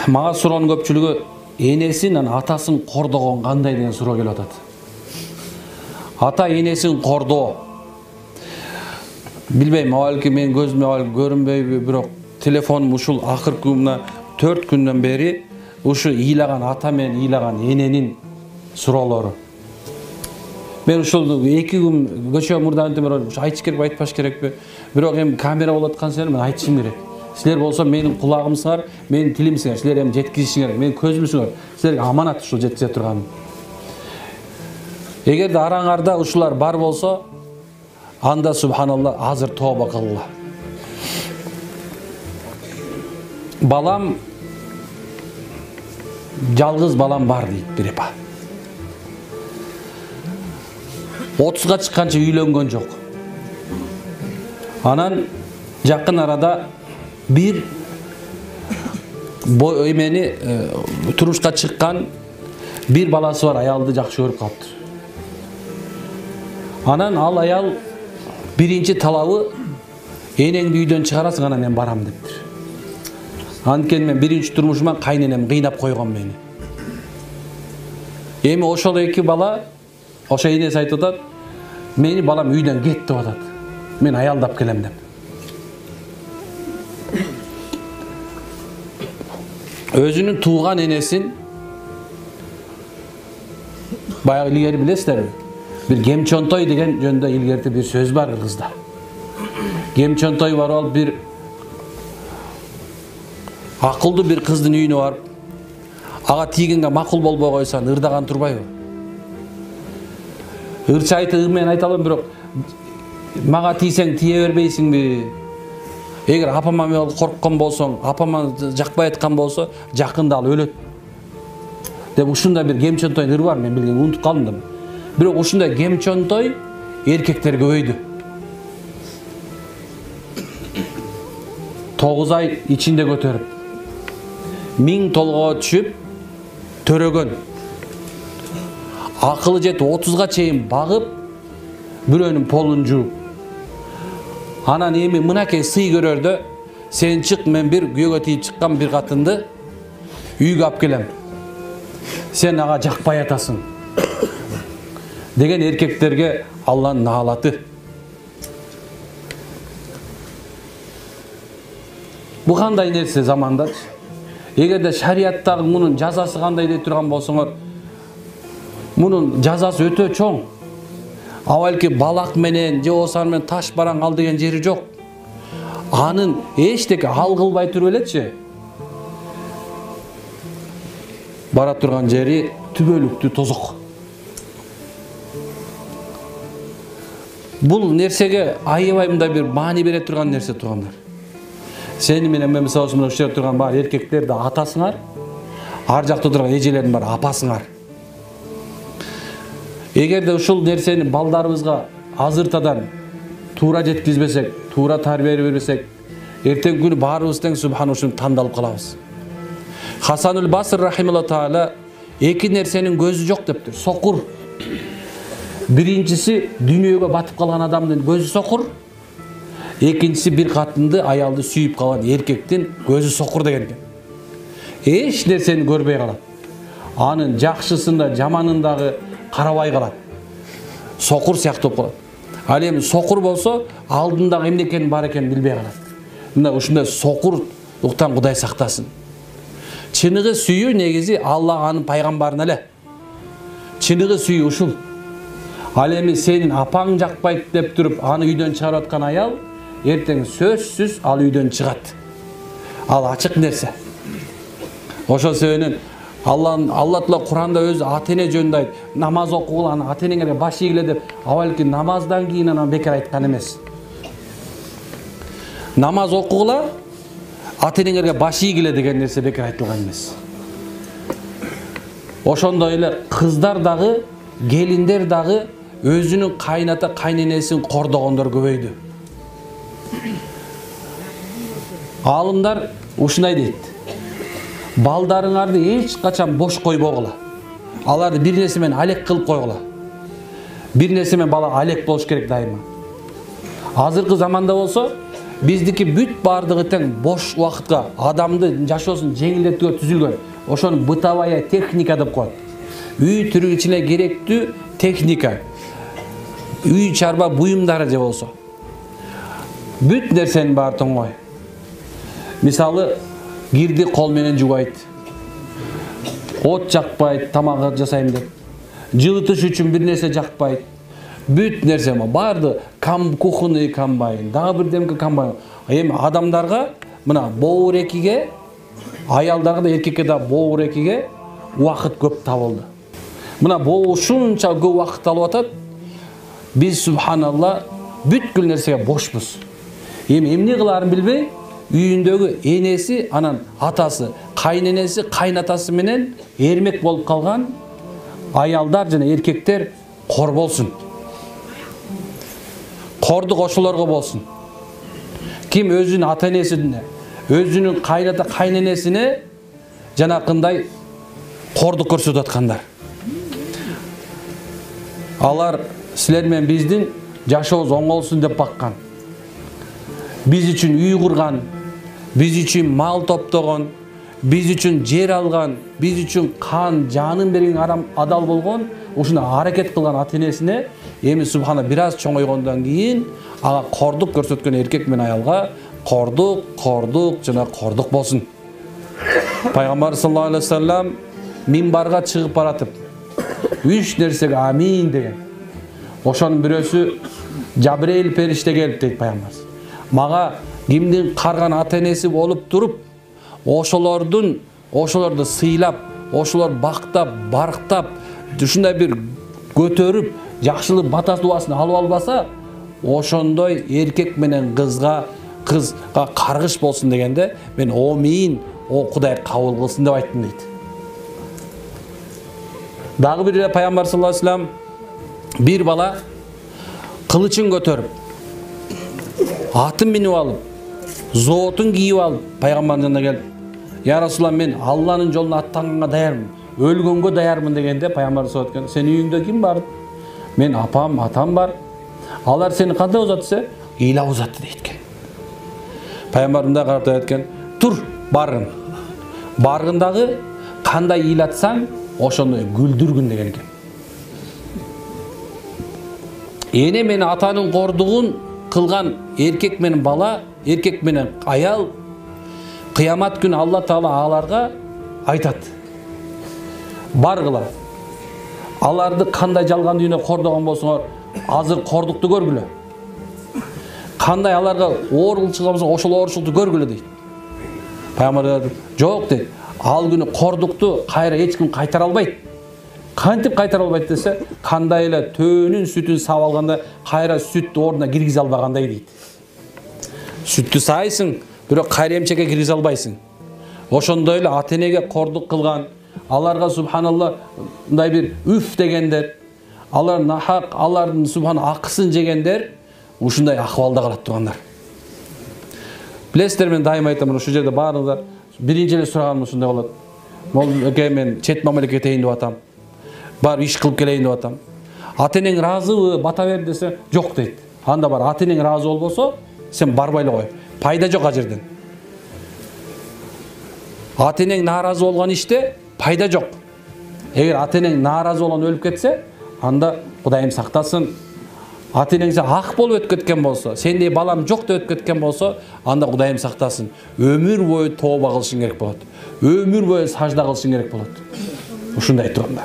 Мага суроонун көпчүлүгү энесин анан атасын кордогон кандай деген суроо келип атат. Ата энесин кордоо. Билбейм, балки мен көзүмө көрүнбөйбү, бирок телефонум ушул акыркы мына 4 күндөн бери ушу ыйлаган ата менен ыйлаган эненин суроолору. Мен ушул 2 күн көчө мурдагы айтыш керек, айтпаш керекпи? Бирок эми камера болуп аткан сен мен айтышым керек. Силер болсо менин кулагымсыңар, менин тилимсиңер. Силер эми жеткизишиңер керек. Менин көзүмсүңөр. Силерге аманат ушул жеткизе турганым. Эгерде араңарда ушулар бар болсо, анда субханалла азыр тооба кылгыла. Балам, жалгыз балам бар дейт бир эпа. 30га чыкканча үйлөнгөн жок. Анан жакын арада bir эмени турмушка чыккан bir баласы бар аялды жакшы көрүп калыптыр. Анан ал аял биринчи талабы энеңди үйдөн чыгарасың, анан мен барам дептир. Анткени мен биринчи турмушума кайненем кыйнап койгон мени. Эми ошол эки бала, ошо энеси айтып атат, мени балам үйдөн кет деп атат. Мен аялдап келем деп. Өзүнүн тууган энесин баягы илгери билесиздерби? Bir Gemçontoy деген жөнүндө илгерде bir сөз бар кыргызда. Gemçontoy барып алып bir акылдуу bir кыздын үйүнө барып, ага тийгенге макул болбой койсоң, ырдаган турбайбы? Ырчы айтып мен айта алам, бирок мага тийсең тие бербейсиңби? Эгер апама корккон болсоң, апама жакпай аткан болсо, жакында ал өлөт. Деп ушундай bir Gemçontoy ыр бар, мен билген, унутуп калдым да. Бирок ушундай Gemçontoy эркектер көбөйдү. 9 ай ичинде көтөрүп, 1000 толгоо түшүп, төрөгөн. Акылы жетип 30га чейин багып, бирөөнүн полун жууп. Анан эми мынакей сый көрөрдө, сен чык, мен bir күйөөгө тийип чыккан bir катынды үйгө алып келем. Сен ага жакпай атасың. Деген эркектерге Алланын наалаты. Бу кандай нерсе замандачы? Эгерде шарияттагы мунун жазасы кандай деп турган болсоңор, мунун жазасы өтө чоң. Авалки балак менен же осар менен таш бараң ал деген жери жок. Анын эчтеке ал кылбай туруп элечи. Бара турган жери түбөлүктүү тозок. Бул нерсеге аябай мындай bir маани бере турган нерсе туугандар. Сени менен мен мисалы үчүн ушта турган бар эркектер да атасыңар, ар жакта турган эжелердин бар апасыңар. Эгерде ушул нерсени балдарыбызга азыртадан туура жеткизбесек, туура тарбия бербесек, эртең күнү баарыбыз тең субхан ушуну тандалып калабыз. Хасанул Баср рахималлаху таала эки нерсенин көзү жок дептир. Сокур. Биринчиси дүйнөгө батып калган адамдын көзү сокур. Экинчиси bir катынды аялды сүйүп калган эркектин көзү сокур деген экен. Эч нерсени көрбөй калат. Анын жакшысында, жаманындагы карабай калат. Сокур сыяктуу болуп калат. Ал эми сокур болсо, алдындагы эмне экенин бар экенин билбей калат. Мына ушундай сокурлуктан Кудай сактасын. Чыныгы сүйүү негизи Аллах анын пайгамбарына эле. Чыныгы сүйүү ушул. Ал эми сенин апаң жакпайт деп туруп, аны үйдөн чыгарып аткан аял, эртең сөзсүз ал үйдөн чыгат. Ал ачык нерсе. Ошол себептен Алла Таала Куранда өзү ата-эне жөнүндө айт, намаз окугула, аны ата-энеңерге баш ийгиле деп, авалки намаздан кийин анан бекер айткан эмес. Намаз окугула, ата-энеңерге баш ийгиле деген нерсе бекер айтылган эмес. Ошондой эле кыздар дагы, келиндер дагы өзүнүн кайната, кайненесин кордогондор көбөйдү. Алымдар ушундай дейт. Балдарыңарды эч качан бош койбогула. Аларды бир нерсе менен алек кылып койгула. Бир нерсе менен бала алек болуш керек дайыма. Азыркы заманда болсо, Биздики бүт бардыгы тең бош убакытка адамды жашоосун жеңилдетүүгө түзүлгөн. Ошону бытовая техника деп коет. Үй тиричиле керектүү техника. Үй чарба буюмдары же болсо. Бүт нерсенин баары тоңой. Мисалы, кирди кол менен жуубайт. От жакпайт, тамак жасайм деп. Жылытыш үчүн бир нерсе жакпайт. Бүт нерсе барды кухонный комбайн, дагы бир демке комбайн. Эми адамдарга мына боорекиге, аялдарга да эркекке да боорекиге убакыт көп табылды. Мына боо ушунча көп убакыт алып атат. Биз субханалла бүткүл нерсеге бошпуз. Эми эмне кыларын билбей, үйүндөгү энеси, анан атасы, кайненеси, кайнатасы менен эрмек болуп калган аялдар жана эркектер кор болсун. Кордук ошолорго болсун. Ким өзүнүн ата-энесине, өзүнүн кайненесине жанакындай кордук көрсөтүп аткандар. Алар силер менен биздин жашообуз оңолсун деп баккан. Биз үчүн үй курган, биз үчүн мал топтогон, биз үчүн жер алган, биз үчүн кан, жанын берген адал болгон, ушуна аракет кылган ата-энесине эми субхана бир аз чоңойгондон кийин ага кордук көрсөткөн эркек менен аялга кордук жана кордук болсун. Пайгамбар саллаллаху алейхи вассалам минбарга чыгып баратып 3 нерсеге амин деген. Ошонун бирөөсү Жабрейил периште келип дейт пайгамбар. Мага кимдин карган ата-энеси болуп туруп, ошолорду сыйлап, ошолор бактап, барктап, ушундай бир көтөрүп, жакшылык бата дубасын алып албаса, ошондой эркек менен кызга каргыш болсун дегенде, мен амин, о Кудай кабыл кылсын деп айттым дейт. Дагы бир пайгамбар саллаллаху алейхи вассалам бир бала кылычын көтөрүп, атын минип алып, зоотун кийип алып, пайгамбардын жанына келип, "Я Расулалла, мен Алланын жолуна аттанганга даярмын, өлгөнгө даярмын" дегенде пайгамбар саллаллаху алейхи вассалам, "Сенин үйүңдө ким бар?" "Мен апам, атам бар." "Алар сени кандай узатты десе?" "Ыйлап узатты" дейт. Пайгамбар мындай карап айтқан, "Тур, баргын. Баргындагы кандай ыйлатсаң, ошондой күлдүргүн" деген экен. Эне мен атанын кордугун кылган эркек менен бала, эркек менен аял, кыямат күнү Алла Таала аларга айтат: "Баргыла. Аларды кандай жалган дүйнө кордогон болсоңор, азыр кордукту көргүлө. Кандай аларга ооручулук болсо, ошол ооручулукту көргүлө" дейт. Пайгамбар "Жок" дейт. "Ал күнү кордукту кайра эч ким кайтара албайт. Кантип кайтара албайт десе, кандай эле төөнүн сүтүн саап алганда кайра сүттү ордуна киргизе албагандай" дейт. Сүттү саайсың, бирок кайра эмчекке киргизе албайсың. Ошондой эле ата-энеге кордук кылган, аларга субханалла мындай бир үф дегендер, алар нахак, алардын субхана акысын жегендер ушундай акыбалда калат тургандар. Билесиздер, мен дайым айтам, ушул жерде баарыңыздар биринчи эле сураганым ушундай болот. Молке, мен чет мамлекетке кетейин деп атам. Бар иш кылып келейин деп атам. Ата-энең ыраазыбы, бата бер десе, "Жок" дейт. Анда бар, ата-энең ыраазы болбосо, сен барбай эле кой. Пайда жок а жерден. Ата-энең нааразы болгон иште пайда жок. Эгер ата-энең нааразы болгон өлүп кетсе, анда Кудайым сактасын. Ата-энең ак болуп өтүп кеткен болсо, сендей балам жок деп өтүп кеткен болсо, анда Кудайым сактасын. Өмүр бою тооба кылышың керек болот. Өмүр бою сажда кылышың керек болот. Ушундай тургандар.